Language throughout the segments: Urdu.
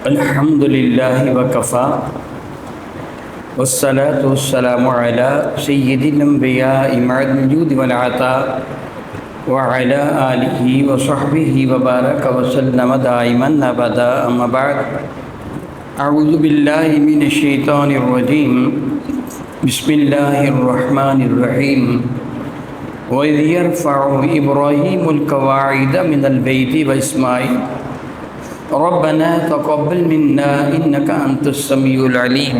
الحمد للہ وکفا والصلاة والسلام علی سید الانبیاء معدن الجود والعطاء وعلی آلہ وصحبہ وبارک وسلم دائما ابدا اما بعد اعوذ باللہ من الشیطان الرجیم بسم اللہ الرحمن الرحیم وَإِذْ يَرْفَعُ إِبْرَاهِيمُ الْقَوَاعِدَ مِنَ الْبَيْتِ وَإِسْمَاعِيلُ رَبَّنَا تَقَبَّلْ مِنَّا إِنَّكَ أَنْتَ السَّمِيعُ الْعَلِيمُ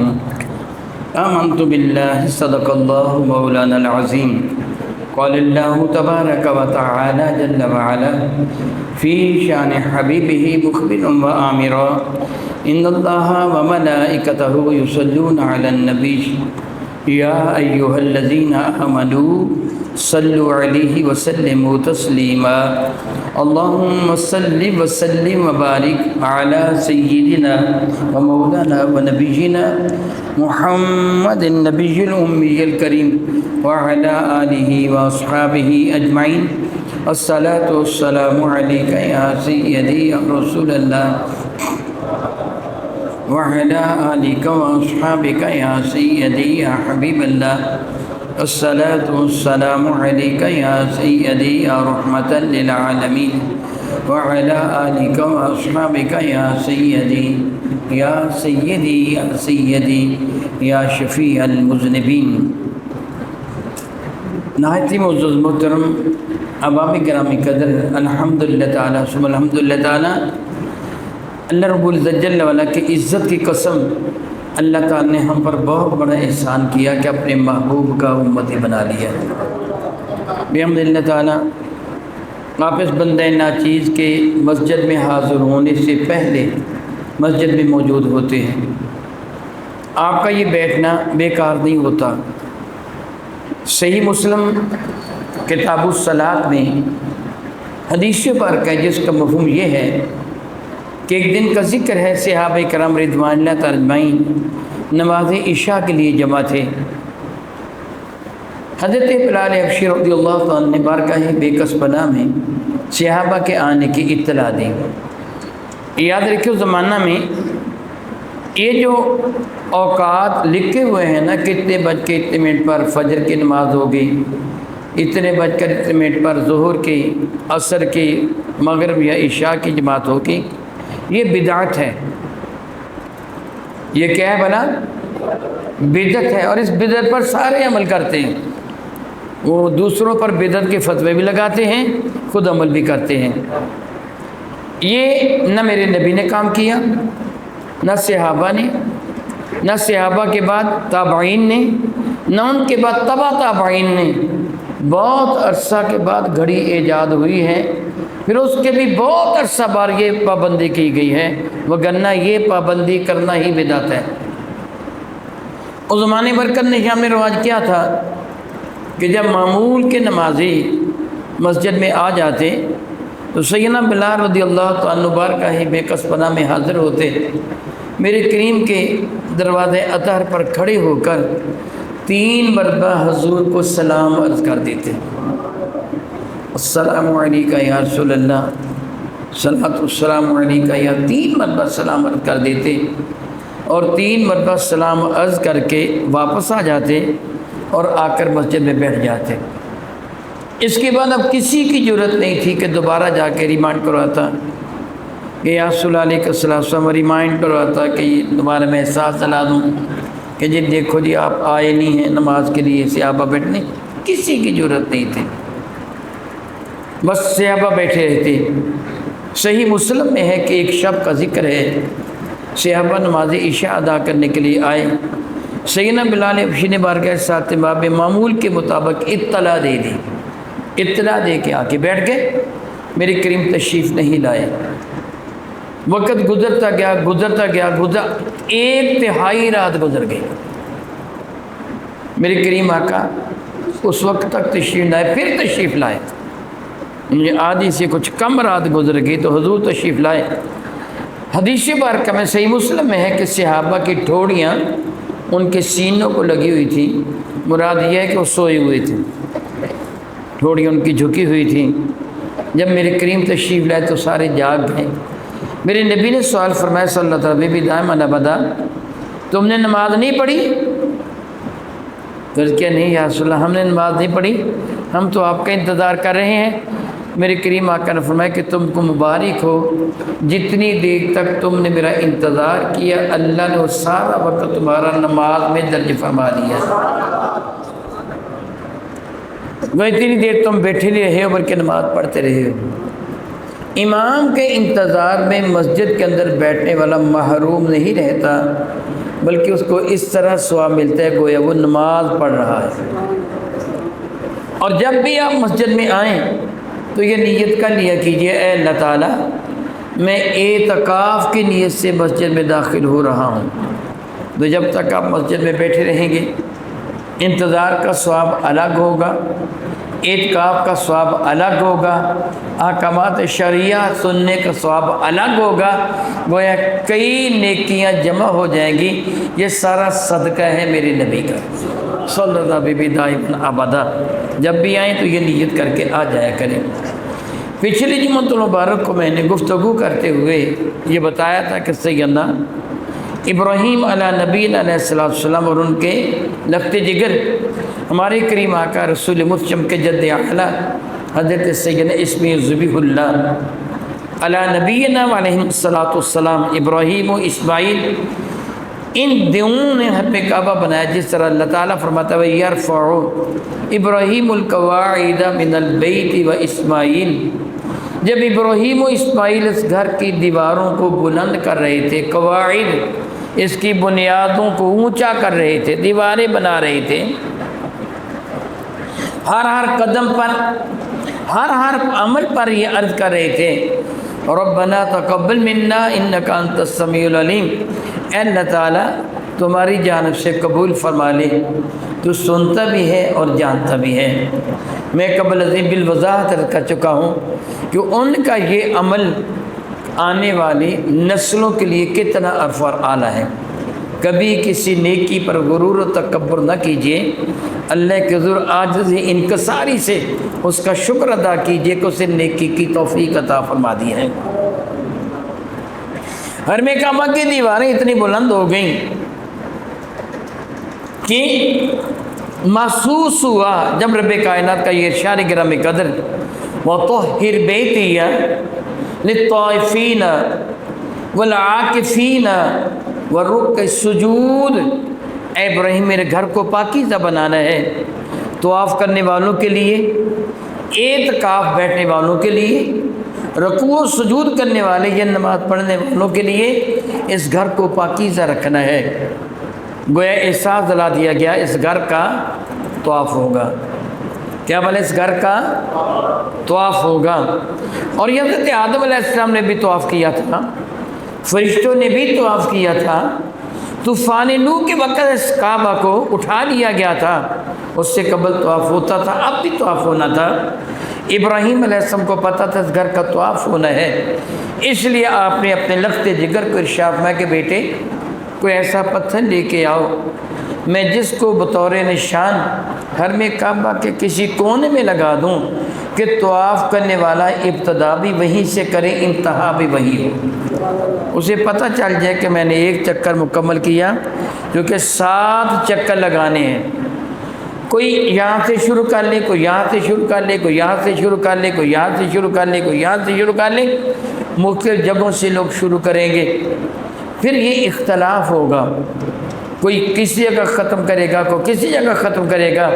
آمَنْتُ بِاللَّهِ صَدَقَ اللَّهُ مَوْلَانَا الْعَظِيمُ قال الله تبارك وتعالى جل وعلا في شان حبيبه مخبرا وآمرا إن الله وملائكته يصلون على النبي يا أيها الذين آمنوا صلوا عليه وسلموا تسليما اللهم صل وسلم وبارك على سيدنا ومولانا ونبينا محمد النبي الأمي الكريم وعلى آله وأصحابه أجمعين الصلاة والسلام عليك يا سيدي يا رسول الله وعلى آلك وأصحابك يا سيدي يا حبيب الله الصلاة والسلام عليك يا سيدي يا رحمة للعالمين وعلى آلك وأصحابك يا سيدي يا سيدي يا سيدي يا شفيع المذنبين. نہایت معزز محترم عوامی گرامی قدر، الحمدللہ تعالیٰ ثم الحمدللہ تعالیٰ، اللہ رب العزت جل وعلا کی عزت کی قسم، اللہ تعالیٰ نے ہم پر بہت بڑا احسان کیا کہ اپنے محبوب کا امتی بنا لیا. بحمدللہ تعالیٰ آپ اس بندہ ناچیز کے مسجد میں حاضر ہونے سے پہلے مسجد میں موجود ہوتے ہیں. آپ کا یہ بیٹھنا بیکار نہیں ہوتا. صحیح مسلم کتاب الصلاۃ میں حدیث پاک ہے جس کا مفہوم یہ ہے کہ ایک دن کا ذکر ہے، صحابہ کرام رضوان اللہ تعالی اجمعین نماز عشاء کے لیے جمع تھے. حضرت بلال حبشی رضی اللہ تعالیٰ نے بارگاہ بیکس پناہ میں صحابہ کے آنے کی اطلاع دی. یاد رکھو زمانہ میں یہ جو اوقات لکھے ہوئے ہیں نا، کتنے بج کے اتنے منٹ پر فجر کی نماز ہوگی، اتنے بج کر اتنے منٹ پر ظہر کی، عصر کی، مغرب یا عشاء کی جماعت ہوگی، یہ بدعت ہے. یہ کیا ہے بنا؟ بدعت ہے. اور اس بدعت پر سارے عمل کرتے ہیں. وہ دوسروں پر بدعت کے فتوے بھی لگاتے ہیں، خود عمل بھی کرتے ہیں. یہ نہ میرے نبی نے کام کیا، نہ صحابہ نے، نہ صحابہ کے بعد تابعین نے، نہ ان کے بعد تبع تابعین نے. بہت عرصہ کے بعد گھڑی ایجاد ہوئی ہے، پھر اس کے بھی بہت عرصہ بار یہ پابندی کی گئی ہے، وگرنہ یہ پابندی کرنا ہی بدعت ہے. اس زمانے برکت نظام میں رواج کیا تھا کہ جب معمول کے نمازی مسجد میں آ جاتے تو سیدنا بلال رضی اللہ تعالیٰ بارگاہ بیکس پناہ میں حاضر ہوتے، میرے کریم کے دروازے اطہر پر کھڑے ہو کر 3 مرتبہ حضور کو سلام عرض کر دیتے. السلام علیکہ یا رسول اللہ، صلاۃ السلام علیکہ یا 3 مرتبہ سلام عرض کر دیتے، اور 3 مرتبہ سلام عرض کر کے واپس آ جاتے اور آ کر مسجد میں بیٹھ جاتے. اس کے بعد اب کسی کی ضرورت نہیں تھی کہ دوبارہ جا کے ریمائنڈ کرواتا کہ یا رسول اللہ علیہ السلام، ریمائنڈ کرواتا کہ دوبارہ میں احساس دلا دوں کہ جی دیکھو جی آپ آئے نہیں ہیں نماز کے لیے، صحابہ بیٹھنے. کسی کی ضرورت نہیں تھی، بس صحابہ بیٹھے رہتے. صحیح مسلم میں ہے کہ ایک شب کا ذکر ہے، صحابہ نماز عشاء ادا کرنے کے لیے آئے. سیدنا بلال حبشی نے بارگاہ ساتھ باب معمول کے مطابق اطلاع دے دی. اطلاع دے کے آ کے بیٹھ گئے. میرے کریم تشریف نہیں لائے. وقت گزرتا گیا، ایک تہائی رات گزر گئی. میرے کریم آقا اس وقت تک تشریف لائے، پھر تشریف لائے. آدھی سے کچھ کم رات گزر گئی تو حضور تشریف لائے. حدیث بارکہ میں صحیح مسلم میں ہے کہ صحابہ کی ٹھوڑیاں ان کے سینوں کو لگی ہوئی تھی. مراد یہ ہے کہ وہ سوئے ہوئے تھے، ٹھوڑیاں ان کی جھکی ہوئی تھیں. جب میرے کریم تشریف لائے تو سارے جاگ گئے. میرے نبی نے سوال فرمایا صلی اللہ علیہ وسلم دائما ابدا، تم نے نماز نہیں پڑھی؟ پھر کیا نہیں یا رسول اللہ ہم نے نماز نہیں پڑھی، ہم تو آپ کا انتظار کر رہے ہیں۔ میرے کریم آقا نے فرمایا کہ تم کو مبارک ہو، جتنی دیر تک تم نے میرا انتظار کیا اللہ نے وہ سارا وقت تمہارا نماز میں درج فرما لیا۔ وہ اتنی دیر تم بیٹھے رہے ہو بلکہ نماز پڑھتے رہے ہو۔ امام کے انتظار میں مسجد کے اندر بیٹھنے والا محروم نہیں رہتا، بلکہ اس کو اس طرح ثواب ملتا ہے گویا وہ نماز پڑھ رہا ہے۔ اور جب بھی آپ مسجد میں آئیں تو یہ نیت کر لیا کیجئے، اے اللہ تعالیٰ میں اعتکاف کی نیت سے مسجد میں داخل ہو رہا ہوں۔ تو جب تک آپ مسجد میں بیٹھے رہیں گے انتظار کا ثواب الگ ہوگا، اعتکاف کا ثواب الگ ہوگا، احکامات شرعیہ سننے کا ثواب الگ ہوگا، گویا کئی نیکیاں جمع ہو جائیں گی۔ یہ سارا صدقہ ہے میرے نبی کا صلی اللہ علیہ وسلم دائما ابدا۔ جب بھی آئیں تو یہ نیت کر کے آ جایا کریں۔ پچھلی جمعۃ المبارک کو میں نے گفتگو کرتے ہوئے یہ بتایا تھا کہ سیدنا ابراہیم علیہ نبی علیہ السلام اور ان کے لخت جگر ہمارے کریم آقا رسول متشم کے جد اعلیٰ حضرت سیدنا اسماعیل ذبیح اللہ علیہ نبینا علیہ السلام ابراہیم و اسماعیل ان دونوں نے حرم کعبہ بنایا، جس طرح اللہ تعالیٰ فرماتا ہے یرفع ابراہیم القواعد من البیت و اسماعیل۔ جب ابراہیم و اسماعیل اس گھر کی دیواروں کو بلند کر رہے تھے، قواعد اس کی بنیادوں کو اونچا کر رہے تھے، دیواریں بنا رہے تھے، ہر قدم پر ہر عمل پر یہ عرض کر رہے تھے ربنا تقبل منا انک انت السمیع العلیم، اے اللہ تعالیٰ تمہاری جانب سے قبول فرما لے، تو سنتا بھی ہے اور جانتا بھی ہے۔ میں قبل ازیں بالوضاحت کر چکا ہوں کہ ان کا یہ عمل آنے والی نسلوں کے لیے کتنا عرف اور اعلیٰ ہے۔ کبھی کسی نیکی پر غرور و تکبر نہ کیجیے، اللہ کے حضور عاجزی انکساری سے اس کا شکر ادا کیجیے کہ اسے نیکی کی توفیق عطا فرما دی ہے۔ حرم کعبہ کی دیواریں اتنی بلند ہو گئیں کہ محسوس ہوا جب رب کائنات کا یہ ارشاد گرام قدر وَطَهِّرْ بَيْتِيَ لِلطَّائِفِينَ وَالْعَاكِفِينَ وَالرُّكَّعِ السُّجُودِ، اے ابراہیم میرے گھر کو پاکیزہ بنانا ہے، طواف کرنے والوں کے لیے، اعتکاف بیٹھنے والوں کے لیے، رکوع و سجود کرنے والے یا نماز پڑھنے والوں کے لیے اس گھر کو پاکیزہ رکھنا ہے۔ گویا احساس دلا دیا گیا اس گھر کا طواف ہوگا، کیا بولے اس گھر کا طواف ہوگا۔ اور یہ حضرت آدم علیہ السلام نے بھی طواف کیا تھا، فرشتوں نے بھی طواف کیا تھا، طوفان نوح کے وقت اس کعبہ کو اٹھا لیا گیا تھا، اس سے قبل طواف ہوتا تھا، اب بھی طواف ہونا تھا۔ ابراہیم علیہ السلام کو پتہ تھا اس گھر کا طواف ہونا ہے، اس لیے آپ نے اپنے لخت جگر کو ارشاد فرمایا کہ بیٹے کوئی ایسا پتھر لے کے آؤ میں جس کو بطور نشان حرم کعبہ کے کسی کونے میں لگا دوں کہ طواف کرنے والا ابتدا بھی وہیں سے کرے انتہا بھی وہی ہو، اسے پتہ چل جائے کہ میں نے ایک چکر مکمل کیا، کیونکہ 7 چکر لگانے ہیں۔ کوئی یہاں سے شروع کر لے، کوئی یہاں سے شروع کر لے، کوئی یہاں سے شروع کر لے، کوئی یہاں سے شروع کر لے، کوئی یہاں سے شروع کر لے، مختلف جگہوں سے لوگ شروع کریں گے، پھر یہ اختلاف ہوگا، کوئی کسی جگہ ختم کرے گا، کوئی کسی جگہ ختم کرے گا،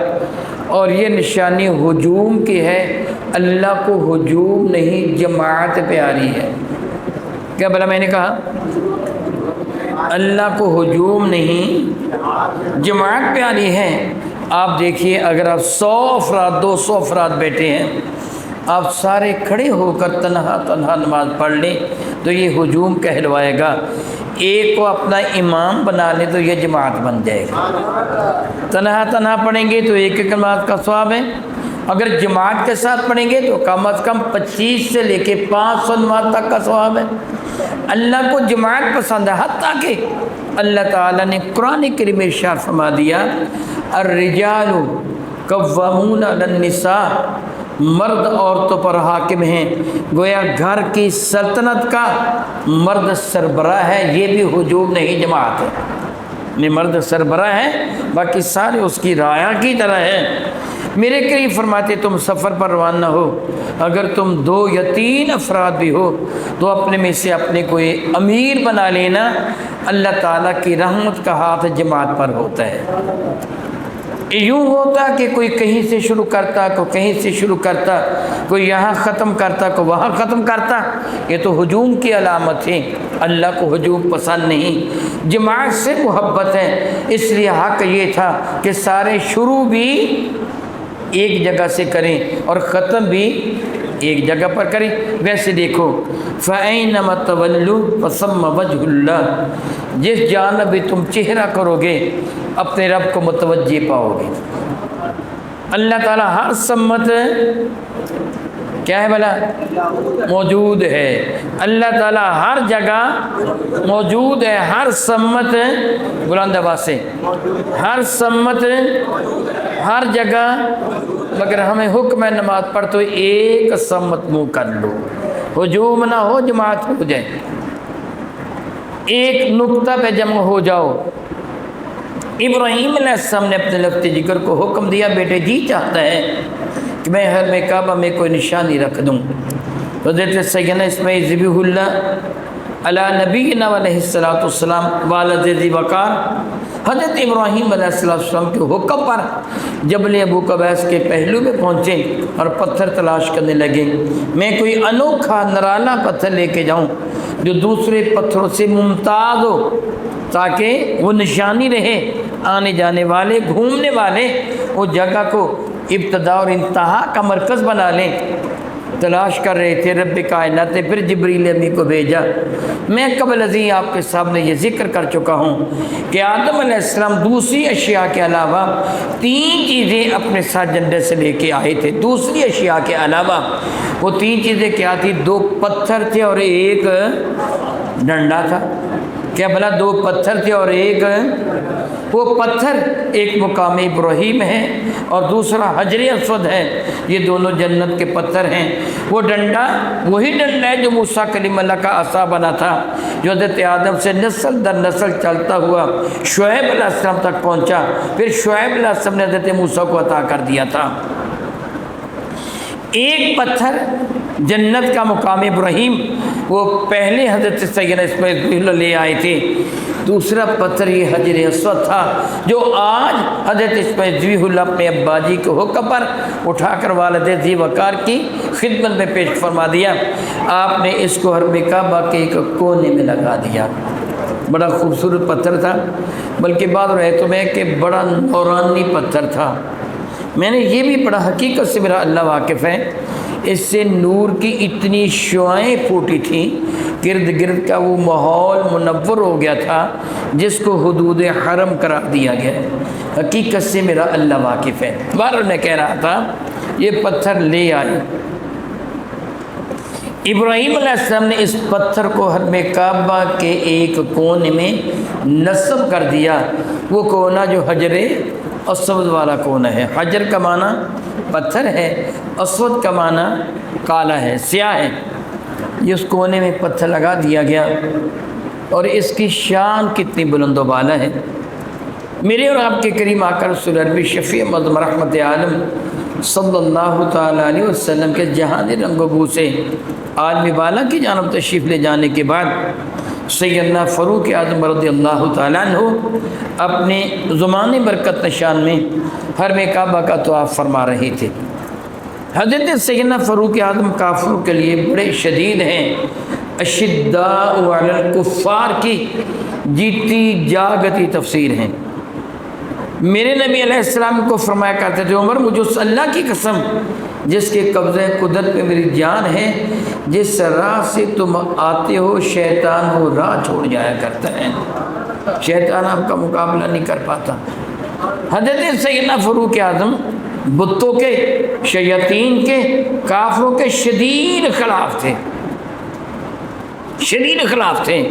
اور یہ نشانی ہجوم کی ہے۔ اللہ کو ہجوم نہیں جماعت پیاری ہے۔ کیا بلا میں نے کہا؟ اللہ کو ہجوم نہیں جماعت پیاری ہے۔ آپ دیکھیے اگر آپ 100 افراد 200 افراد بیٹھے ہیں، آپ سارے کھڑے ہو کر تنہا نماز پڑھ لیں تو یہ ہجوم کہلوائے گا، ایک کو اپنا امام بنا لیں تو یہ جماعت بن جائے گا۔ تنہا پڑھیں گے تو ایک نماز کا ثواب ہے، اگر جماعت کے ساتھ پڑھیں گے تو کم از کم 25 سے لے کے 500 نماز تک کا ثواب ہے۔ اللہ کو جماعت پسند ہے، حتیٰ کہ اللہ تعالیٰ نے قرآن کریم میں ارشاد فرما دیا الرجال قوامون علی النساء مرد عورتوں پر حاکم ہیں، گویا گھر کی سلطنت کا مرد سربراہ ہے، یہ بھی ہجوم نہیں جماعت ہے، یہ مرد سربراہ ہے، باقی سارے اس کی رعایا کی طرح ہے۔ میرے قریب فرماتے تم سفر پر روانہ ہو، اگر تم 2 یا 3 افراد بھی ہو تو اپنے میں سے اپنے کوئی امیر بنا لینا، اللہ تعالیٰ کی رحمت کا ہاتھ جماعت پر ہوتا ہے۔ یوں ہوتا کہ کوئی کہیں سے شروع کرتا، کوئی کہیں سے شروع کرتا، کوئی یہاں ختم کرتا، کوئی وہاں ختم کرتا، یہ تو ہجوم کی علامت ہے۔ اللہ کو ہجوم پسند نہیں، جماعت سے محبت ہے، اس لیے حق یہ تھا کہ سارے شروع بھی ایک جگہ سے کریں اور ختم بھی ایک جگہ پر کریں۔ ویسے دیکھو فَأَيْنَمَا تَوَلُّوا فَثَمَّ وَجْهُ اللَّهِ، جس جانب بھی تم چہرہ کرو گے اپنے رب کو متوجہ پاؤ گے۔ اللہ تعالیٰ ہر سمت کیا ہے بھلا موجود ہے، اللہ تعالیٰ ہر جگہ موجود ہے، ہر سمت بلند آواز سے، ہر سمت ہر جگہ، مگر ہمیں حکم ہے نماز پڑھ تو ایک سمت منہ کر لو، ہجوم نہ ہو، جماعت ہو جائے، ایک نقطہ پہ جمع ہو جاؤ۔ ابراہیم علیہ السلام نے اپنے لفظ جگر کو حکم دیا، بیٹے جی چاہتا ہے کہ میں حرم کعبہ میں کوئی نشانی رکھ دوں، تو حضرت سیدنا اسماعیل ذبیح اللہ علی نبینا علیہ السلام والد ذی وقار حضرت ابراہیم علیہ السلام کے حکم پر جبل ابو قبیس کے پہلو میں پہنچے اور پتھر تلاش کرنے لگے، میں کوئی انوکھا نرالا پتھر لے کے جاؤں جو دوسرے پتھروں سے ممتاز ہو، تاکہ وہ نشانی رہے، آنے جانے والے گھومنے والے اس جگہ کو ابتدا اور انتہا کا مرکز بنا لیں۔ تلاش کر رہے تھے، رب کائنات نے پھر جبریل امی کو بھیجا۔ میں قبل ازیں آپ کے سامنے یہ ذکر کر چکا ہوں کہ آدم علیہ السلام دوسری اشیاء کے علاوہ 3 چیزیں اپنے ساتھ جنت سے لے کے آئے تھے۔ دوسری اشیاء کے علاوہ وہ 3 چیزیں کیا تھی؟ 2 پتھر تھے اور 1 ڈنڈا تھا۔ کیا بھلا 2 پتھر تھے اور 1 وہ پتھر ایک مقام ابراہیم ہے اور دوسرا حجر اسود ہے، یہ دونوں جنت کے پتھر ہیں۔ وہ ڈنڈا وہی ڈنڈا ہے جو موسیٰ کلیم اللہ کا عصا بنا تھا، جو حضرت آدم سے نسل در نسل چلتا ہوا شعیب علیہ السلام تک پہنچا، پھر شعیب علیہ السلام نے حضرت موسیٰ کو عطا کر دیا تھا۔ ایک پتھر جنت کا مقام ابراہیم وہ پہلے حضرت سیدنا اسماعیل لے آئے تھے، دوسرا پتھر یہ حجر اسود تھا جو آج حضرت اسماعیل اپنے ابا جی کے حکم پر اٹھا کر والد ذی وقار کی خدمت میں پیش فرما دیا۔ آپ نے اس کو حرم کعبہ کے ایک کونے میں لگا دیا۔ بڑا خوبصورت پتھر تھا، بلکہ بعض روایتوں میں کہ بڑا نورانی پتھر تھا۔ میں نے یہ بھی پڑھا، حقیقت سے میرا اللہ واقف ہے، اس سے نور کی اتنی شعائیں پھوٹی تھیں، گرد گرد کا وہ ماحول منور ہو گیا تھا جس کو حدود حرم قرار دیا گیا ہے۔ حقیقت سے میرا اللہ واقف ہے۔ بہرحال میں کہہ رہا تھا یہ پتھر لے آئے، ابراہیم علیہ السلام نے اس پتھر کو حرم کعبہ کے ایک کونے میں نصب کر دیا۔ وہ کونا جو حجر اسود والا کونا ہے، حجر کا معنی پتھر ہے، اسود کا معنی کالا ہے، سیاہ ہے، یہ اس کونے میں پتھر لگا دیا گیا۔ اور اس کی شان کتنی بلند و بالا ہے۔ میرے اور آپ کے کریم آقا رسول عربی شفیع معظم رحمت عالم صلی اللہ تعالیٰ علیہ وسلم کے جہان رنگ و بو سے عالم بالا کی جانب تشریف لے جانے کے بعد سیدنا فاروق اعظم رضی اللہ تعالیٰ عنہ اپنے زمانے برکت نشان میں حرم کعبہ کا طواف فرما رہے تھے۔ حضرت سیدنا فاروق اعظم کافروں کے لیے بڑے شدید ہیں، اشداء علی الکفار کی جیتی جاگتی تفسیر ہیں۔ میرے نبی علیہ السلام کو فرمایا کرتے تھے، عمر مجھے اس اللہ کی قسم جس کے قبضہ قدرت میں میری جان ہے، جس راہ سے تم آتے ہو شیطان وہ راہ چھوڑ جایا کرتا ہے، شیطان آپ کا مقابلہ نہیں کر پاتا۔ حضرت سیدنا فاروق اعظم بتوں کے، شیاطین کے، کافروں کے شدید خلاف تھے، شدید خلاف تھے۔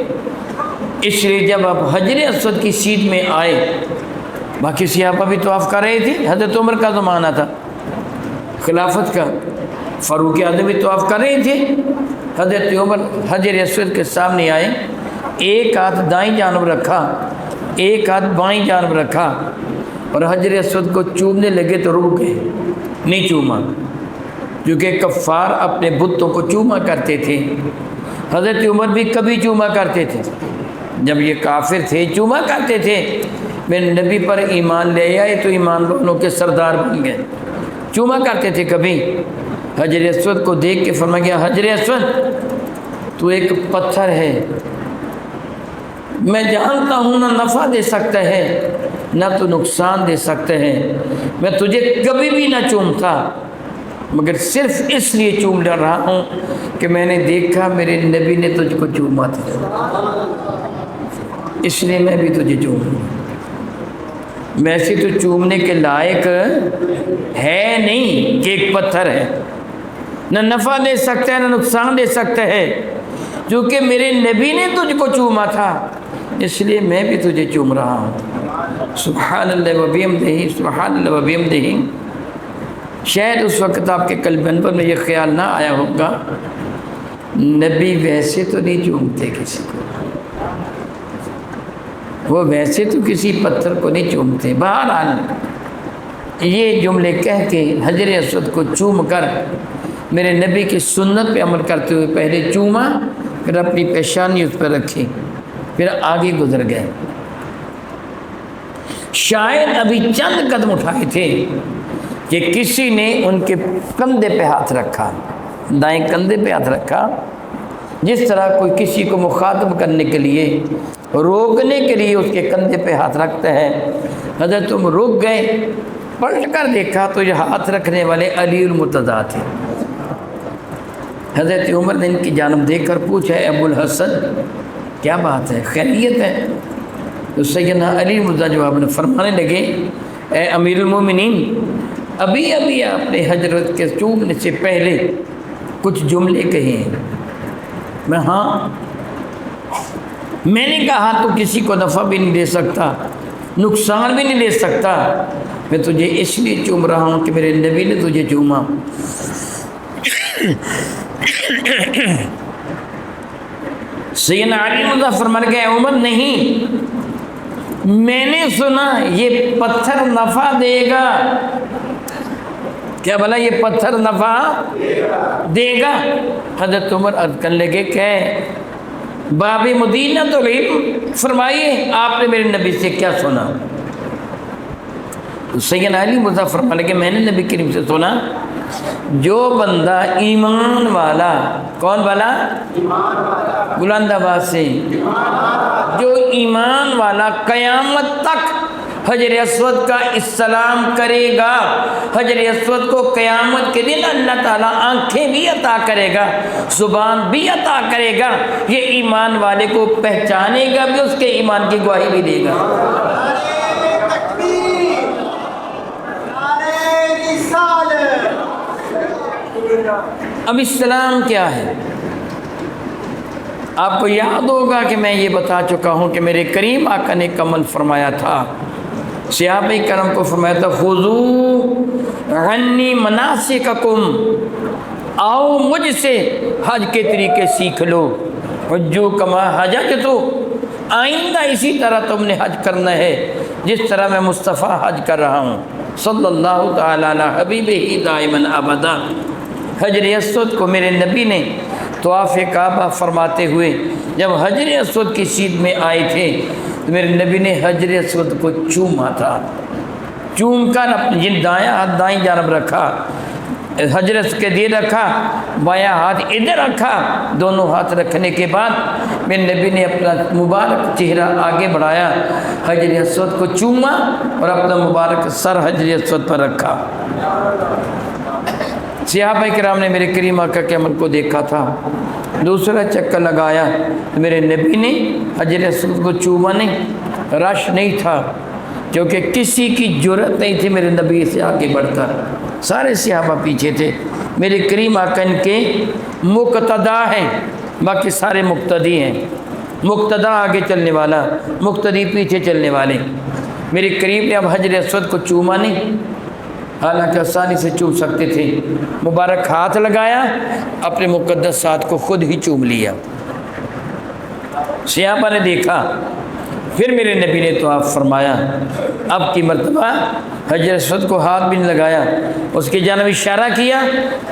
اس لیے جب آپ حجر اسود کی سیدھ میں آئے، باقی صحابہ بھی طواف کر رہے تھے، حضرت عمر کا زمانہ تھا خلافت کا، فاروق اعظم بھی طواف کر رہے تھے، حضرت عمر حجر اسود کے سامنے آئے، ایک ہاتھ دائیں جانب رکھا، ایک ہاتھ بائیں جانب رکھا اور حجر اسود کو چومنے لگے تو رک گئے، نہیں چوما، کیونکہ کفار اپنے بتوں کو چوما کرتے تھے۔ حضرت عمر بھی کبھی چوما کرتے تھے، جب یہ کافر تھے چوما کرتے تھے، میرے نبی پر ایمان لے آئے تو ایمان والوں کے سردار بن گئے، چوما کرتے تھے کبھی۔ حجر اسود کو دیکھ کے فرمایا گیا، حجر اسود تو ایک پتھر ہے، میں جانتا ہوں نہ نفع دے سکتا ہے نہ تو نقصان دے سکتا ہے، میں تجھے کبھی بھی نہ چومتا، مگر صرف اس لیے چوم ڈال رہا ہوں کہ میں نے دیکھا میرے نبی نے تجھ کو چوما تھا، اس لیے میں بھی تجھے چوموں۔ ویسے تو چومنے کے لائق ہے نہیں کہ ایک پتھر ہے، نہ نفع دے سکتا ہے نہ نقصان دے سکتا ہے، کیونکہ میرے نبی نے تجھ کو چوما تھا، اس لیے میں بھی تجھے چوم رہا ہوں۔ سبحان اللہ و بحمدہ، سبحان اللہ و بحمدہ۔ شاید اس وقت آپ کے قلب انور میں یہ خیال نہ آیا ہوگا، نبی ویسے تو نہیں چومتے کسی کو، وہ ویسے تو کسی پتھر کو نہیں چومتے۔ بہرحال یہ جملے کہہ کے حجر اسود کو چوم کر میرے نبی کی سنت پہ عمل کرتے ہوئے پہلے چوما، پھر اپنی پیشانی اس پہ رکھی، پھر آگے گزر گئے۔ شاید ابھی چند قدم اٹھائے تھے کہ کسی نے ان کے کندھے پہ ہاتھ رکھا، دائیں کندھے پہ ہاتھ رکھا، جس طرح کوئی کسی کو مخاطب کرنے کے لیے، روکنے کے لیے اس کے کندھے پہ ہاتھ رکھتا ہے۔ حضرت تم رک گئے، پلٹ کر دیکھا تو یہ ہاتھ رکھنے والے علی المرتضیٰ تھے۔ حضرت عمر نے ان کی جانب دیکھ کر پوچھا، اے ابو الحسن کیا بات ہے، خیریت ہے؟ تو سیدنا علی المرتضیٰ جواب میں فرمانے لگے، اے امیر المومنین، ابھی ابھی آپ نے حضرت کے چومنے سے پہلے کچھ جملے کہے ہیں۔ میں نے کہا تو کسی کو نفع بھی نہیں دے سکتا، نقصان بھی نہیں دے سکتا، میں تجھے اس لیے چوم رہا ہوں کہ میرے نبی نے تجھے چوما۔ سیدنا علی مرزا فرمان گئے، عمر نہیں، میں نے سنا یہ پتھر نفع دے گا۔ کیا بلا یہ پتھر نفع دے گا؟ حضرت عمر عرض کرنے لگے کہ باب مدینہ تو العلم، فرمائیے آپ نے میرے نبی سے کیا سنا؟ تو سیدنا علی مرزا فرمانے لگے، میں نے نبی کریم سے سنا، جو بندہ ایمان والا، کون والا؟ بلند آواز سے، جو ایمان والا قیامت تک حجر اسود کا استلام کرے گا، حجر اسود کو قیامت کے دن اللہ تعالیٰ آنکھیں بھی عطا کرے گا، زبان بھی عطا کرے گا، یہ ایمان والے کو پہچانے گا بھی، اس کے ایمان کی گواہی بھی دے گا۔ اب اسلام کیا ہے؟ آپ کو یاد ہوگا کہ میں یہ بتا چکا ہوں کہ میرے کریم آقا نے ایک عمل فرمایا تھا، صحابہ کرام کو فرمایا تھا، خذوا عنی مناسککم، آؤ مجھ سے حج کے طریقے سیکھ لو، حجوا کما حججت، آئندہ اسی طرح تم نے حج کرنا ہے جس طرح میں مصطفیٰ حج کر رہا ہوں، صلی اللہ تعالی علی حبیبہ دائما ابدا۔ حجر اسود کو میرے نبی نے طواف کعبہ فرماتے ہوئے جب حجر اسود کی سیدھ میں آئے تھے تو میرے نبی نے حجر اسود کو چوما تھا، چوم کر اپنے دایاں ہاتھ دائیں جانب رکھا، حجر اسود کے دیر رکھا، بایاں ہاتھ ادھر رکھا، دونوں ہاتھ رکھنے کے بعد میرے نبی نے اپنا مبارک چہرہ آگے بڑھایا، حجر اسود کو چوما اور اپنا مبارک سر حجر اسود پر رکھا۔ صحابہ کرام نے میرے کریم آقا کے عمل کو دیکھا تھا، دوسرا چکر لگایا تو میرے نبی نے حجر اسود کو چوما نہیں، رش نہیں تھا، کیونکہ کسی کی جرأت نہیں تھی میرے نبی سے آگے بڑھ کر، سارے صحابہ پیچھے تھے، میرے کریم آقا ان کے مقتدا ہیں، باقی سارے مقتدی ہیں، مقتدا آگے چلنے والا، مقتدی پیچھے چلنے والے۔ میرے کریم نے اب حجر اسود کو چوما نہیں، حالانکہ آسانی سے چوم سکتے تھے، مبارک ہاتھ لگایا، اپنے مقدس ہاتھ کو خود ہی چوم لیا۔ صحابہ نے دیکھا، پھر میرے نبی نے طواف فرمایا، اب کی مرتبہ حجر اسود کو ہاتھ بھی نہیں لگایا، اس کی جانب اشارہ کیا،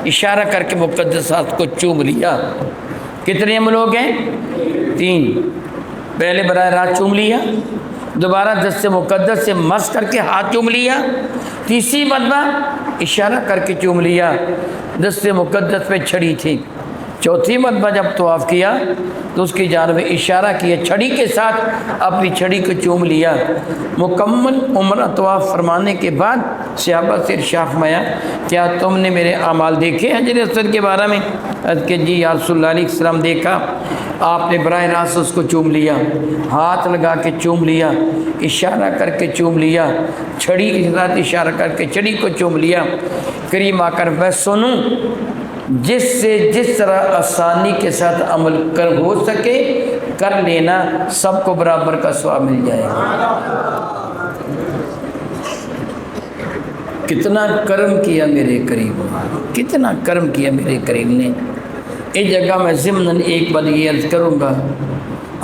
اشارہ کر کے مقدس ہاتھ کو چوم لیا۔ کتنے عمل ہو گئے؟ 3۔ پہلے براہ راست چوم لیا، دوبارہ دست مقدس سے مس کر کے ہاتھ چوم لیا، تیسری مرتبہ اشارہ کر کے چوم لیا، دست مقدس پہ چھڑی تھی، چوتھی مرتبہ جب طواف کیا تو اس کی جانب اشارہ کیا، چھڑی کے ساتھ اپنی چھڑی کو چوم لیا۔ مکمل عمرہ طواف فرمانے کے بعد صحابہ سے ارشاد فرمایا، کیا تم نے میرے اعمال دیکھے حجر اسود کے بارے میں؟ کہ جی یا رسول اللہ علیہ السلام دیکھا۔ آپ نے براہ راست اس کو چوم لیا، ہاتھ لگا کے چوم لیا، اشارہ کر کے چوم لیا، چھڑی کے ساتھ اشارہ کر کے چھڑی کو چوم لیا۔ کریم آ کر میں سنوں، جس سے جس طرح آسانی کے ساتھ عمل کر ہو سکے کر لینا، سب کو برابر کا ثواب مل جائے گا۔ کتنا کرم کیا میرے کریم، کتنا کرم کیا میرے کریم نے۔ اس جگہ میں ضمناً ایک بات یہ عرض کروں گا،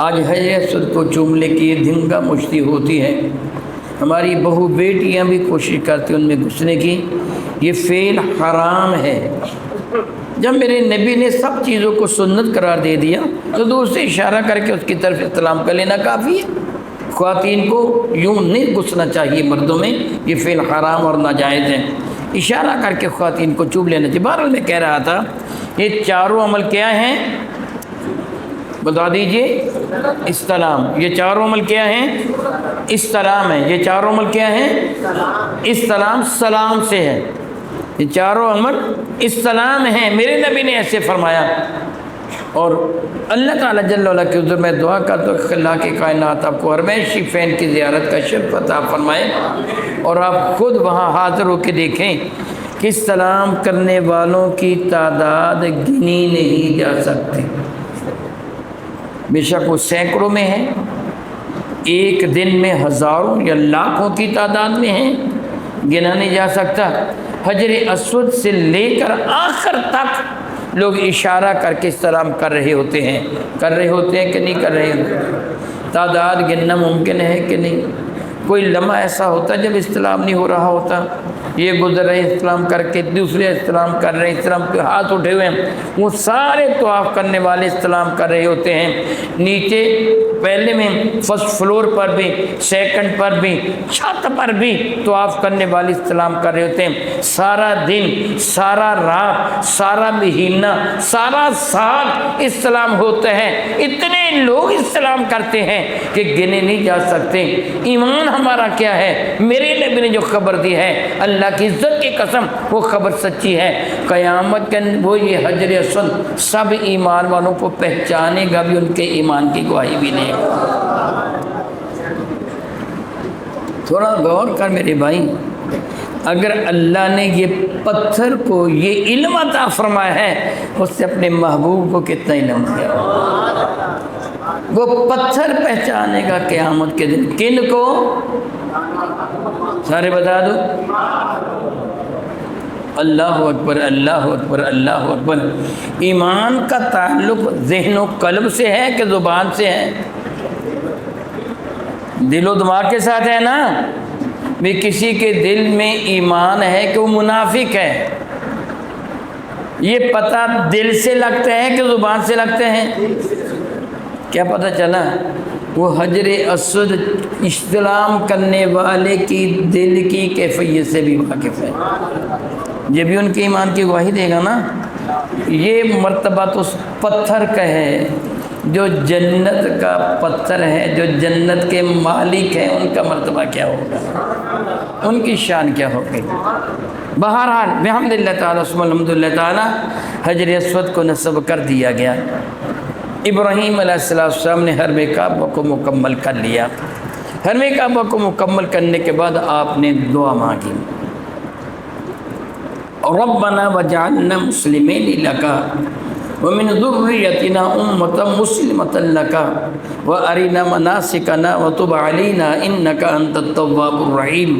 آج حجر اسود کو چومنے کی یہ دھنگا مشتی ہوتی ہے، ہماری بہو بیٹیاں بھی کوشش کرتی ہیں ان میں گھسنے کی، یہ فعل حرام ہے۔ جب میرے نبی نے سب چیزوں کو سنت قرار دے دیا تو دور سے اشارہ کر کے اس کی طرف استلام کر لینا کافی ہے۔ خواتین کو یوں نہیں گھسنا چاہیے مردوں میں، یہ فعل حرام اور ناجائز ہے۔ اشارہ کر کے خواتین کو چوم لینا چاہیے۔ بہرحال میں کہہ رہا تھا یہ چاروں عمل کیا ہیں بتا دیجئے؟ استلام۔ یہ چاروں عمل کیا ہیں؟ استلام ہے۔ یہ چاروں عمل کیا ہیں؟ استلام سلام سے ہے۔ یہ چاروں عمل استلام ہیں، میرے نبی نے ایسے فرمایا۔ اور اللہ تعالیٰ جل وعلا کے حضور میں دعا کرتا ہوں کہ اللہ کے کائنات آپ کو حرم شریفین کی زیارت کا شرف عطا فرمائے، اور آپ خود وہاں حاضر ہو کے دیکھیں کہ سلام کرنے والوں کی تعداد گنی نہیں جا سکتی۔ بے شک وہ سینکڑوں میں ہے، ایک دن میں ہزاروں یا لاکھوں کی تعداد میں ہیں، گنا نہیں جا سکتا۔ حجر اسود سے لے کر آخر تک لوگ اشارہ کر کے سلام کر رہے ہوتے ہیں کہ نہیں کر رہے ہوتے؟ تعداد گننا ممکن ہے کہ نہیں؟ کوئی لمحہ ایسا ہوتا ہے جب استلام نہیں ہو رہا ہوتا، یہ گزر رہے استلام کر کے، دوسرے استلام کر رہے ہیں، استلام کے ہاتھ اٹھے ہوئے ہیں، وہ سارے طواف کرنے والے استلام کر رہے ہوتے ہیں۔ نیچے پہلے میں فرسٹ فلور پر بھی، سیکنڈ پر بھی، چھت پر بھی طواف کرنے والے استلام کر رہے ہوتے ہیں۔ سارا دن، سارا رات، سارا مہینہ، سارا سال استلام ہوتے ہیں۔ اتنے لوگ استلام کرتے ہیں کہ گنے نہیں جا سکتے۔ ایمان ہمارا کیا ہے؟ میرے نبی نے جو خبر دی ہے، اللہ کی عزت کی قسم وہ خبر سچی ہے۔ قیامت کے وہ یہ حجر اسود سب ایمان والوں کو پہچانے گا بھی، ان کے ایمان کی گواہی بھی نہیں۔ تھوڑا غور کر میرے بھائی، اگر اللہ نے یہ پتھر کو یہ علم عطا فرمایا ہے، اس سے اپنے محبوب کو کتنا علم دیا؟ وہ پتھر پہچانے گا قیامت کے دن کن کو؟ سارے بتا دو۔ اللہ اکبر، اللہ اکبر، اللہ اکبر۔ ایمان کا تعلق ذہن و قلب سے ہے کہ زبان سے ہے؟ دل و دماغ کے ساتھ ہے نا؟ بھی کسی کے دل میں ایمان ہے کہ وہ منافق ہے، یہ پتہ دل سے لگتا ہے کہ زبان سے لگتے ہیں؟ کیا پتہ چلا؟ وہ حجر اسود استلام کرنے والے کی دل کی کیفیت سے بھی واقف ہے، یہ بھی ان کے ایمان کی گواہی دے گا نا۔ یہ مرتبہ تو اس پتھر کا ہے جو جنت کا پتھر ہے، جو جنت کے مالک ہیں، ان کا مرتبہ کیا ہوگا، ان کی شان کیا ہوگی۔ بہرحال بحمدللہ تعالیٰ ثم الحمدللہ تعالیٰ حجر اسود کو نصب کر دیا گیا۔ ابراہیم علیہ السلام نے حرم کعبہ کو مکمل کر لیا۔ حرم کعبہ کو مکمل کرنے کے بعد آپ نے دعا مانگی، ربنا وجعلنا مسلمین لک ومن ذریتنا امۃ مسلمۃ لک وارنا مناسکنا وتب علینا انک انت التواب الرحیم۔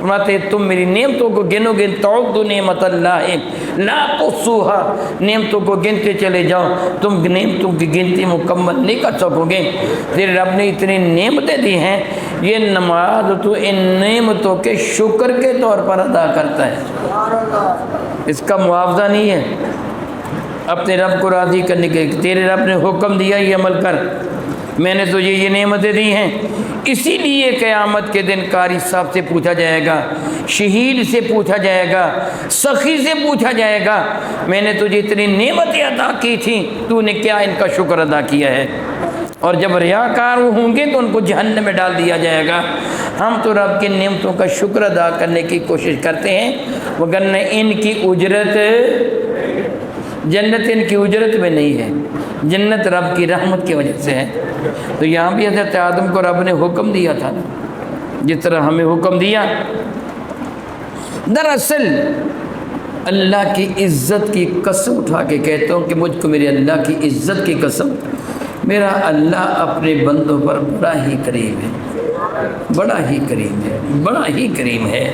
فرماتے تم میری نعمتوں کو گنو گے، تعدوا نعمت اللہ لا تحصوها، نعمتوں کو گنتے چلے جاؤ، تم نعمتوں کی گنتی مکمل نہیں کر سکو گے۔ تیرے رب نے اتنی نعمتیں دی ہیں، یہ نماز تو ان نعمتوں کے شکر کے طور پر ادا کرتا ہے، اس کا معاوضہ نہیں ہے۔ اپنے رب کو راضی کرنے کے، تیرے رب نے حکم دیا یہ عمل کر، میں نے تجھے یہ نعمتیں دی ہیں، اسی لیے قیامت کے دن قاری صاحب سے پوچھا جائے گا، شہید سے پوچھا جائے گا، سخی سے پوچھا جائے گا، میں نے تجھے اتنی نعمتیں عطا کی تھیں، تو نے کیا ان کا شکر ادا کیا ہے؟ اور جب ریاکار ہوں گے تو ان کو جہنم میں ڈال دیا جائے گا۔ ہم تو رب کی نعمتوں کا شکر ادا کرنے کی کوشش کرتے ہیں، وگرنہ ان کی اجرت، جنت ان کی اجرت میں نہیں ہے، جنت رب کی رحمت کی وجہ سے ہے۔ تو یہاں بھی حضرت آدم کو رب نے حکم دیا تھا، جس طرح ہمیں حکم دیا۔ دراصل اللہ کی عزت کی قسم اٹھا کے کہتا ہوں کہ مجھ کو میرے اللہ کی عزت کی قسم، میرا اللہ اپنے بندوں پر بڑا ہی کریم ہے، بڑا ہی کریم ہے، بڑا ہی کریم ہے۔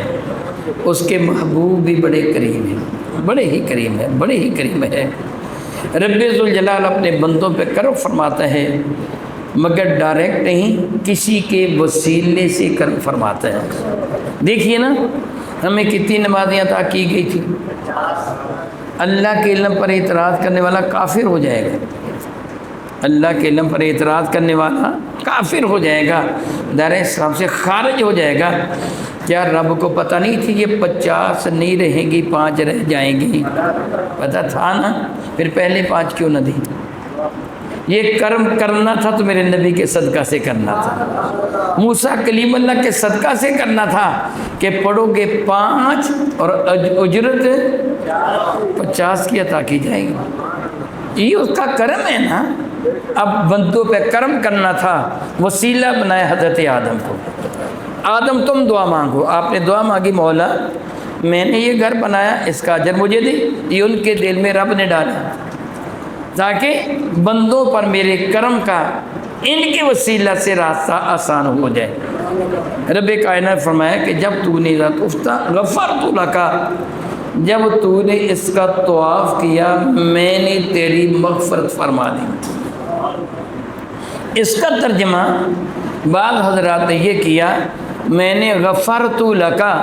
اس کے محبوب بھی بڑے کریم ہیں، بڑے ہی کریم ہے، بڑے ہی کریم ہے۔ رب ذوالجلال اپنے بندوں پہ کرم فرماتا ہے، مگر ڈائریکٹ نہیں، کسی کے وسیلے سے کرم فرماتا ہے۔ دیکھیے نا، ہمیں کتنی نمازیں عطا کی گئی تھی، اللہ کے علم پر اعتراض کرنے والا کافر ہو جائے گا، اللہ کے علم پر اعتراض کرنے والا کافر ہو جائے گا، دائرہ اسلام سے خارج ہو جائے گا۔ کیا رب کو پتہ نہیں تھی یہ 50 نہیں رہیں گی، 5 رہ جائیں گی؟ پتہ تھا نا، پھر پہلے 5 کیوں نہ دی؟ یہ کرم کرنا تھا تو میرے نبی کے صدقہ سے کرنا تھا، موسیٰ کلیم اللہ کے صدقہ سے کرنا تھا کہ پڑھو گے 5 اور اجرت 50 کی عطا کی جائے گی۔ یہ اس کا کرم ہے نا، اب بندوں پہ کرم کرنا تھا، وسیلہ بنایا حضرت آدم کو۔ آدم تم دعا مانگو، آپ نے دعا مانگی، مولا میں نے یہ گھر بنایا، اس کا اجر مجھے دے، یہ ان کے دل میں رب نے ڈالا تاکہ بندوں پر میرے کرم کا ان کے وسیلہ سے راستہ آسان ہو جائے۔ رب کائنات فرمایا کہ جب تو نے غفرت لکا، جب تو نے اس کا طواف کیا میں نے تیری مغفرت فرما دی۔ اس کا ترجمہ بعض حضرات نے یہ کیا، میں نے غفرت لکا،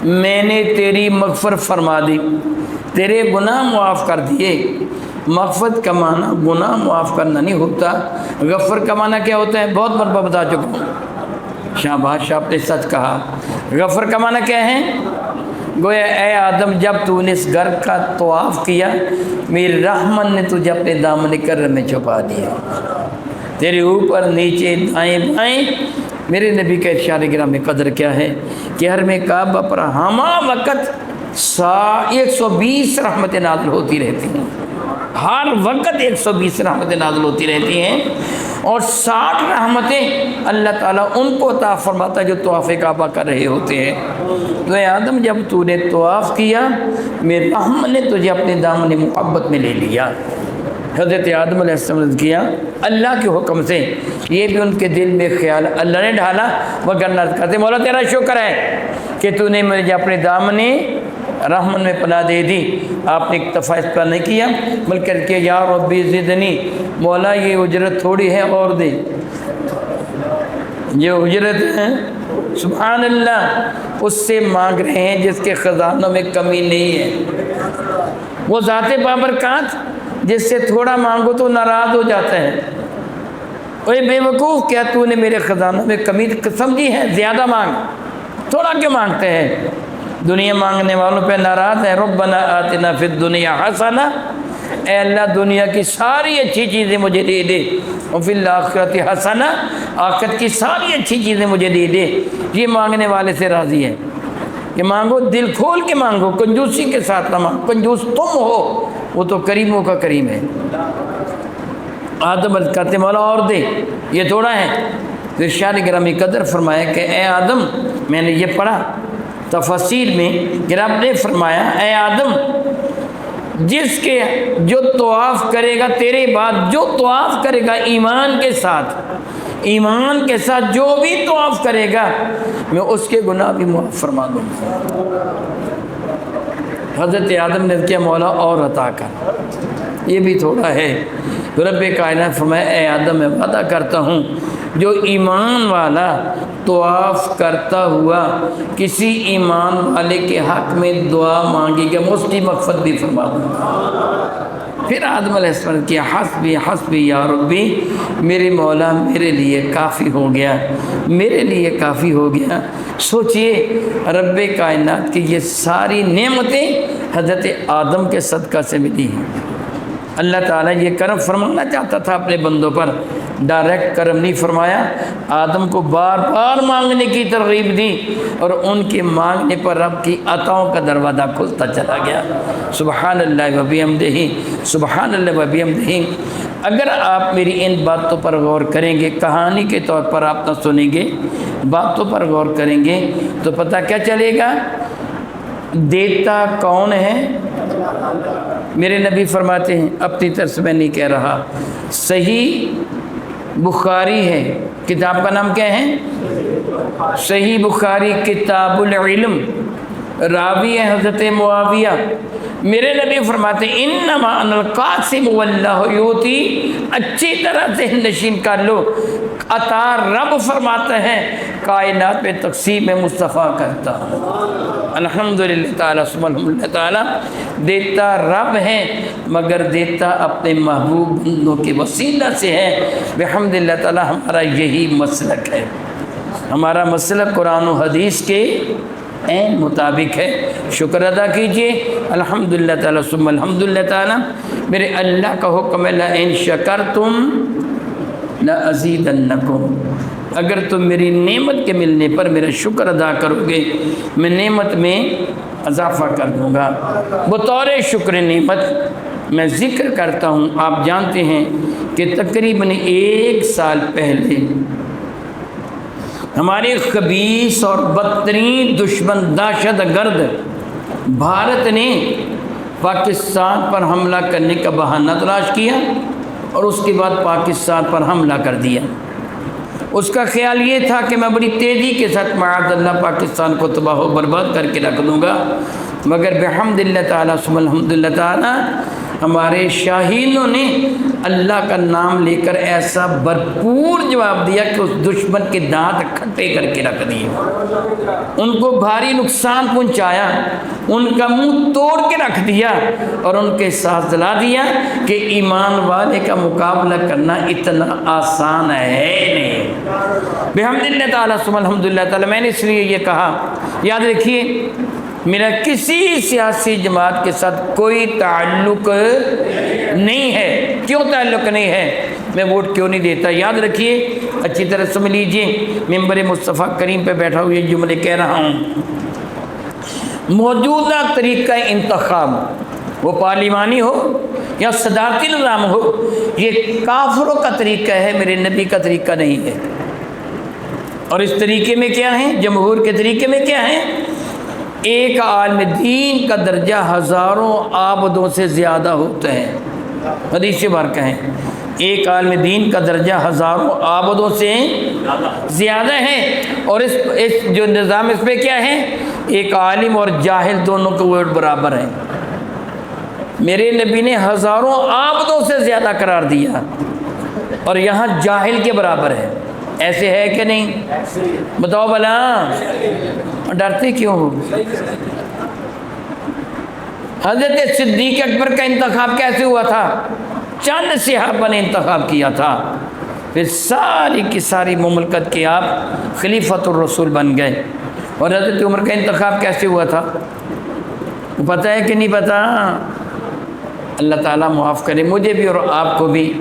میں نے تیری مغفرت فرما دی، تیرے گناہ معاف کر دیے۔ مغفرت کا معنی گناہ معاف کرنا نہیں ہوتا، غفر کا معنی کیا ہوتا ہے؟ بہت مرتبہ بتا چکا ہوں، شاہ بادشاہ نے سچ کہا۔ غفر کا معنی کیا ہے؟ گویا اے آدم جب تو نے اس گھر کا طواف کیا، میری رحمت نے تجھے اپنے دامن کرم میں چھپا دیا، تیرے اوپر نیچے دائیں بائیں۔ میرے نبی کا ارشاد گرامی قدر کیا ہے کہ حرم کعبہ پر ہمہ وقت 120 رحمتیں نازل ہوتی رہتی ہیں، ہر وقت 120 رحمتیں نازل ہوتی رہتی ہیں، اور 60 رحمتیں اللہ تعالیٰ ان کو عطا فرماتا ہے جو طواف کعبہ کر رہے ہوتے ہیں۔ تو اے آدم جب تو نے طواف کیا، میرے رحمت نے تجھے اپنے دامن محبت میں لے لیا۔ حضرت آدم علیہ السلام نے کیا اللہ کے حکم سے، یہ بھی ان کے دل میں خیال اللہ نے ڈالا، وگرنہ کہتے مولا تیرا شکر ہے کہ تو نے مجھے اپنے دامن رحمت میں پناہ دے دی۔ آپ نے اکتفا اس پر نہیں کیا بلکہ کہ یا ربی زدنی، مولا یہ اجرت تھوڑی ہے اور دے، یہ اجرت ہے سبحان اللہ اس سے مانگ رہے ہیں جس کے خزانوں میں کمی نہیں ہے، وہ ذات بابرکات جس سے تھوڑا مانگو تو ناراض ہو جاتا ہے۔ اے بے وقوف، کیا تو نے میرے خزانوں میں کمی سمجھی ہے؟ زیادہ مانگ، تھوڑا کیوں مانگتے ہیں؟ دنیا مانگنے والوں پہ ناراض ہے۔ ربنا آتنا فی الدنیا حسنہ، اے اللہ دنیا کی ساری اچھی چیزیں مجھے دے دے، اور فی الآخرۃ حسنہ، آخرت کی ساری اچھی چیزیں مجھے دے دے۔ یہ مانگنے والے سے راضی ہے کہ مانگو، دل کھول کے مانگو، کنجوسی کے ساتھ نہ مانگو، کنجوس تم ہو، وہ تو کریموں کا کریم ہے۔ آدم کہتے مولا اور دے، یہ تھوڑا ہے۔ تو ارشاد گرامی قدر فرمایا کہ اے آدم، میں نے یہ پڑھا تفسیر میں کہ رب نے فرمایا اے آدم جس کے جو طواف کرے گا تیرے بعد، جو طواف کرے گا ایمان کے ساتھ، ایمان کے ساتھ جو بھی طواف کرے گا میں اس کے گناہ بھی معاف فرما دوں گا۔ حضرت آدم نے کیا مولا اور عطا کر، یہ بھی تھوڑا ہے۔ تو رب کائنات فرمایا اے آدم میں وعدہ کرتا ہوں جو ایمان والا طواف کرتا ہوا کسی ایمان والے کے حق میں دعا مانگے گا میں اس کی مغفرت بھی فرما دوں گا۔ پھر آدم علیہ السلام کیا حسبی حسبی یا ربی، میرے مولا میرے لیے کافی ہو گیا، میرے لیے کافی ہو گیا۔ سوچئے رب کائنات کی یہ ساری نعمتیں حضرت آدم کے صدقہ سے ملی ہیں۔ اللہ تعالیٰ یہ کرم فرمانا چاہتا تھا اپنے بندوں پر، ڈائریکٹ کرم نہیں فرمایا، آدم کو بار بار مانگنے کی ترغیب دی اور ان کے مانگنے پر رب کی عطاؤں کا دروازہ کھلتا چلا گیا۔ سبحان اللہ و بحمدہ، سبحان اللہ و بحمدہ۔ اگر آپ میری ان باتوں پر غور کریں گے، کہانی کے طور پر آپ نہ سنیں گے، باتوں پر غور کریں گے تو پتہ کیا چلے گا؟ دیتا کون ہے؟ میرے نبی فرماتے ہیں، اپنی طرف سے میں نہیں کہہ رہا، صحیح بخاری ہے، کتاب کا نام کیا ہے؟ صحیح بخاری کتاب العلم، راوی ہے حضرت معاویہ۔ میرے نبی فرماتے ہیں انما انا القاسم واللہ یؤتی، اچھی طرح ذہن نشین کر لو، عطا رب فرماتا ہے، کائنات میں تقسیم میں مصطفیٰ کرتا ہوں۔ الحمدللہ تعالیٰ ثم الحمدللہ تعالیٰ، دیتا رب ہے مگر دیتا اپنے محبوب بندوں کے وسیلہ سے ہے۔ بحمدللہ تعالیٰ ہمارا یہی مسلک ہے، ہمارا مسلک قرآن و حدیث کے عین مطابق ہے۔ شکر ادا کیجئے الحمدللہ تعالیٰ ثم الحمدللہ تعالیٰ۔ میرے اللہ کا حکم ہے لئن شکرتم لأزیدنکم، اگر تم میری نعمت کے ملنے پر میرا شکر ادا کرو گے میں نعمت میں اضافہ کر دوں گا۔ بطور شکر نعمت میں ذکر کرتا ہوں، آپ جانتے ہیں کہ تقریباً 1 سال پہلے ہمارے خبیث اور بدترین دشمن دہشت گرد بھارت نے پاکستان پر حملہ کرنے کا بہانہ تلاش کیا اور اس کے بعد پاکستان پر حملہ کر دیا۔ اس کا خیال یہ تھا کہ میں بڑی تیزی کے ساتھ معاذ اللہ پاکستان کو تباہ و برباد کر کے رکھ دوں گا، مگر بحمدللہ تعالیٰ ثم الحمدللہ تعالیٰ ہمارے شاہینوں نے اللہ کا نام لے کر ایسا بھرپور جواب دیا کہ اس دشمن کے دانت کھٹے کر کے رکھ دیے، ان کو بھاری نقصان پہنچایا، ان کا منہ توڑ کے رکھ دیا اور ان کے ساتھ دلا دیا کہ ایمان والے کا مقابلہ کرنا اتنا آسان ہے نہیں۔ بحمدللہ تعالیٰ ثم الحمدللہ تعالیٰ، میں نے اس لیے یہ کہا، یاد رکھیے میرا کسی سیاسی جماعت کے ساتھ کوئی تعلق نہیں ہے۔ کیوں تعلق نہیں ہے؟ میں ووٹ کیوں نہیں دیتا؟ یاد رکھیے، اچھی طرح سمجھ لیجئے، ممبر مصطفیٰ کریم پہ بیٹھا ہوں یہ جملے کہہ رہا ہوں، موجودہ طریقہ انتخاب وہ پارلیمانی ہو یا صدارتی نظام ہو، یہ کافروں کا طریقہ ہے، میرے نبی کا طریقہ نہیں ہے۔ اور اس طریقے میں کیا ہے؟ جمہور کے طریقے میں کیا ہے؟ ایک عالم دین کا درجہ ہزاروں عابدوں سے زیادہ ہوتا ہے۔ حدیث بار کہیں ایک عالم دین کا درجہ ہزاروں عابدوں سے زیادہ ہے، اور اس جو نظام اس پہ کیا ہے؟ ایک عالم اور جاہل دونوں کے ووٹ برابر ہیں۔ میرے نبی نے ہزاروں عابدوں سے زیادہ قرار دیا اور یہاں جاہل کے برابر ہے۔ ایسے ہے کہ نہیں؟ بتاؤ بلا، ڈرتے کیوں ہو؟ حضرت صدیق اکبر کا انتخاب کیسے ہوا تھا؟ چند صحابہ نے انتخاب کیا تھا، پھر ساری کی ساری مملکت کے آپ خلیفۃ الرسول بن گئے۔ اور حضرت عمر کا انتخاب کیسے ہوا تھا؟ پتہ ہے کہ نہیں پتہ؟ اللہ تعالیٰ معاف کرے مجھے بھی اور آپ کو بھی۔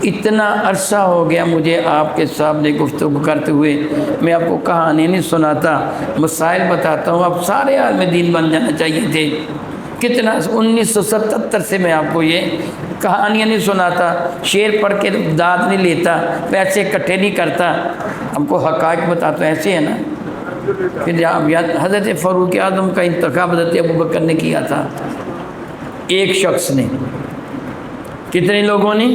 اتنا عرصہ ہو گیا مجھے آپ کے سامنے گفتگو کرتے ہوئے، میں آپ کو کہانی نہیں سناتا، مسائل بتاتا ہوں، اب سارے عالم دین بن جانا چاہیے تھے۔ کتنا 1977 سے میں آپ کو یہ کہانیاں نہیں سناتا، شعر پڑھ کے داد نہیں لیتا، پیسے اکٹھے نہیں کرتا، ہم کو حقائق بتاتا ہوں، ایسے ہے نا۔ پھر حضرت فاروق اعظم کا انتخاب حضرت ابوبکر نے کیا تھا، ایک شخص نے۔ کتنے لوگوں نے؟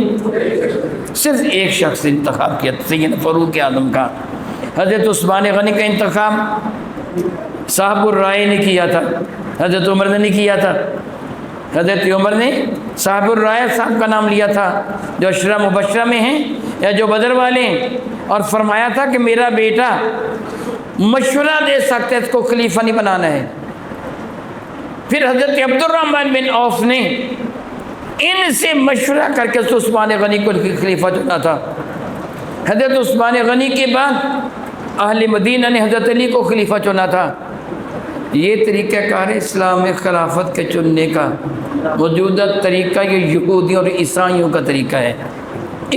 صرف ایک شخص نے انتخاب کیا، سیدنا فاروق اعظم کا۔ حضرت عثمان غنی کا انتخاب صاحب الرائے نے کیا تھا، حضرت عمر نے نہیں کیا تھا۔ حضرت عمر نے صاحب الرائے صاحب کا نام لیا تھا، جو عشرہ مبشرہ میں ہیں یا جو بدر والے ہیں، اور فرمایا تھا کہ میرا بیٹا مشورہ دے سکتے اس کو خلیفہ نہیں بنانا ہے۔ پھر حضرت عبد الرحمن بن عوف نے ان سے مشورہ کر کے عثمان غنی کو خلیفہ چنا تھا۔ حضرت عثمان غنی کے بعد اہل مدینہ نے حضرت علی کو خلیفہ چنا تھا۔ یہ طریقہ کار اسلام میں خلافت کے چننے کا موجودہ طریقہ یہ یہودیوں اور عیسائیوں کا طریقہ ہے۔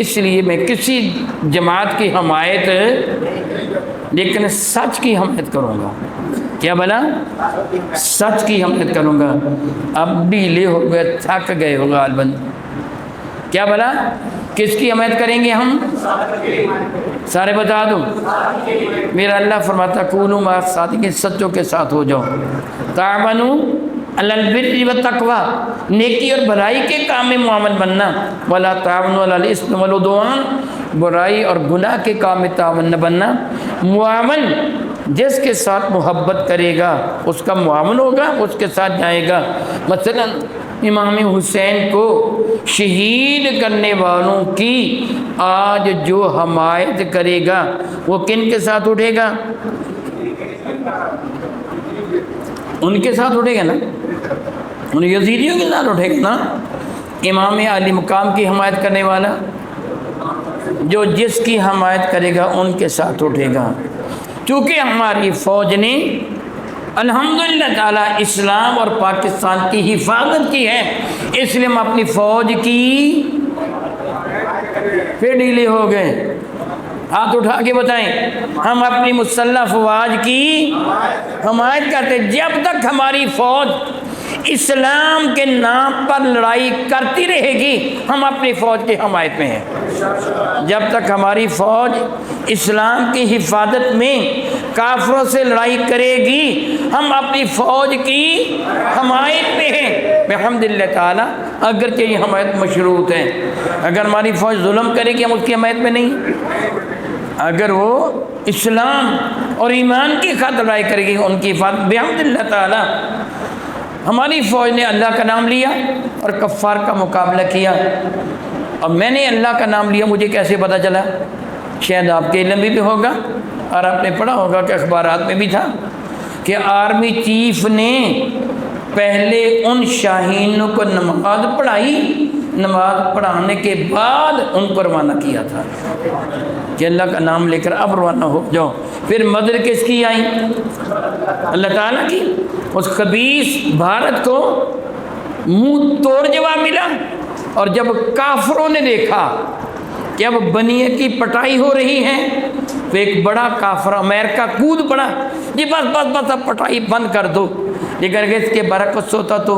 اس لیے میں کسی جماعت کی حمایت لیکن سچ کی حمایت کروں گا۔ کیا بنا؟ سچ کی حمایت کروں گا۔ اب ڈھیلے ہو گئے، تھک گئے ہو غالباً۔ کیا بنا؟ کس کی حمایت کریں گے ہم؟ سارے بتا دوں۔ میرا اللہ فرماتا کونوا مع الصادقین، سچوں کے ساتھ ہو جاؤ۔ تعاونوا علی البر والتقوی، نیکی اور بھلائی کے کام میں معاون بننا۔ ولا تعاونوا علی الاثم والعدوان، برائی اور گناہ کے کام میں تعاون نہ بننا۔ معاون جس کے ساتھ محبت کرے گا اس کا معاون ہوگا، اس کے ساتھ جائے گا۔ مثلا امام حسین کو شہید کرنے والوں کی آج جو حمایت کرے گا وہ کن کے ساتھ اٹھے گا؟ ان کے ساتھ اٹھے گا نا، ان یزیدیوں کے ساتھ اٹھے گا نا۔ امام علی مقام کی حمایت کرنے والا جو جس کی حمایت کرے گا ان کے ساتھ اٹھے گا۔ چونکہ ہماری فوج نے الحمدللہ تعالیٰ اسلام اور پاکستان کی حفاظت کی ہے، اس لیے ہم اپنی فوج کی پھر ڈھیلے ہو گئے۔ ہاتھ اٹھا کے بتائیں، ہم اپنی مسلح افواج کی حمایت کرتے۔ جب تک ہماری فوج اسلام کے نام پر لڑائی کرتی رہے گی ہم اپنی فوج کی حمایت میں ہیں۔ جب تک ہماری فوج اسلام کی حفاظت میں کافروں سے لڑائی کرے گی ہم اپنی فوج کی حمایت میں ہیں بحمدللہ تعالیٰ، اگرچہ یہ حمایت مشروط ہے۔ اگر ہماری فوج ظلم کرے گی ہم اس کی حمایت میں نہیں، اگر وہ اسلام اور ایمان کی خاطر لڑائی کرے گی ان کی حفاظت بحمدللہ تعالیٰ۔ ہماری فوج نے اللہ کا نام لیا اور کفار کا مقابلہ کیا۔ اب میں نے اللہ کا نام لیا، مجھے کیسے پتہ چلا؟ شاید آپ کے علم بھی ہوگا اور آپ نے پڑھا ہوگا کہ اخبارات میں بھی تھا کہ آرمی چیف نے پہلے ان شاہینوں کو نماز پڑھائی، نماز پڑھانے کے بعد ان کو روانہ کیا تھا کہ اللہ کا نام لے کر اب روانہ ہو جاؤ۔ پھر مدر کس کی آئی؟ اللہ تعالیٰ کی۔ اس خبیث بھارت کو منہ توڑ جواب ملا، اور جب کافروں نے دیکھا کہ اب بنیے کی پٹائی ہو رہی ہے تو ایک بڑا کافر امریکہ کود پڑا، جی بس بس بس اب پٹائی بند کر دو۔ لیکن اگر اس کے برعکس ہوتا تو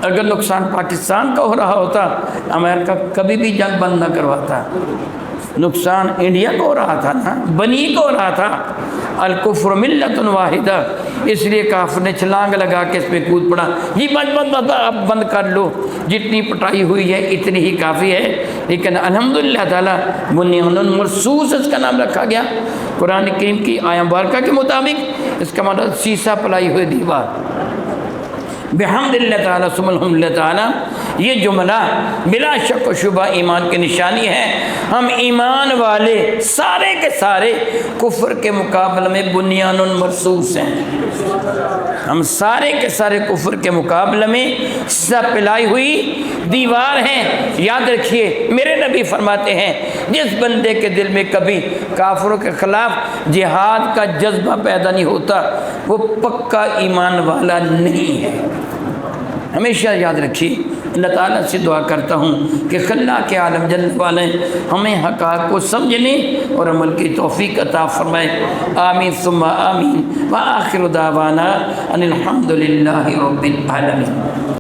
اگر نقصان پاکستان کا ہو رہا ہوتا امریکہ کبھی بھی جنگ بند نہ کرواتا، نقصان انڈیا کو ہو رہا تھا نا، بنی کو ہو رہا تھا۔ الکفر ملت واحدہ، اس لیے کافر نے چھلانگ لگا کے اس پہ کود پڑا، جی بس بس بس اب بند کر لو، جتنی پٹائی ہوئی ہے اتنی ہی کافی ہے۔ لیکن الحمدللہ تعالیٰ بنیان مرصوص اس کا نام رکھا گیا۔ قرآن کریم کی آیہ مبارکہ کے مطابق اس کا مطلب سیسا پلائی ہوئی دیوار۔ بحمدللہ تعالیٰ ثم الحمدللہ تعالیٰ، یہ جملہ بلا شک و شبہ ایمان کی نشانی ہے۔ ہم ایمان والے سارے کے سارے کفر کے مقابلے میں بنیان مرصوص ہیں۔ ہم سارے کے سارے کفر کے مقابلے میں سیسا پلائی ہوئی دیوار ہیں۔ یاد رکھیے میرے نبی فرماتے ہیں جس بندے کے دل میں کبھی کافروں کے خلاف جہاد کا جذبہ پیدا نہیں ہوتا وہ پکا ایمان والا نہیں ہے۔ ہمیشہ یاد رکھیے، اللہ تعالیٰ سے دعا کرتا ہوں کہ خلا کے عالم جل والے ہمیں حقائق کو سمجھنے اور عمل کی توفیق عطا فرمائے۔ آمین ثم آمین، وآخر دعوانا ان الحمد للہ رب العالمین۔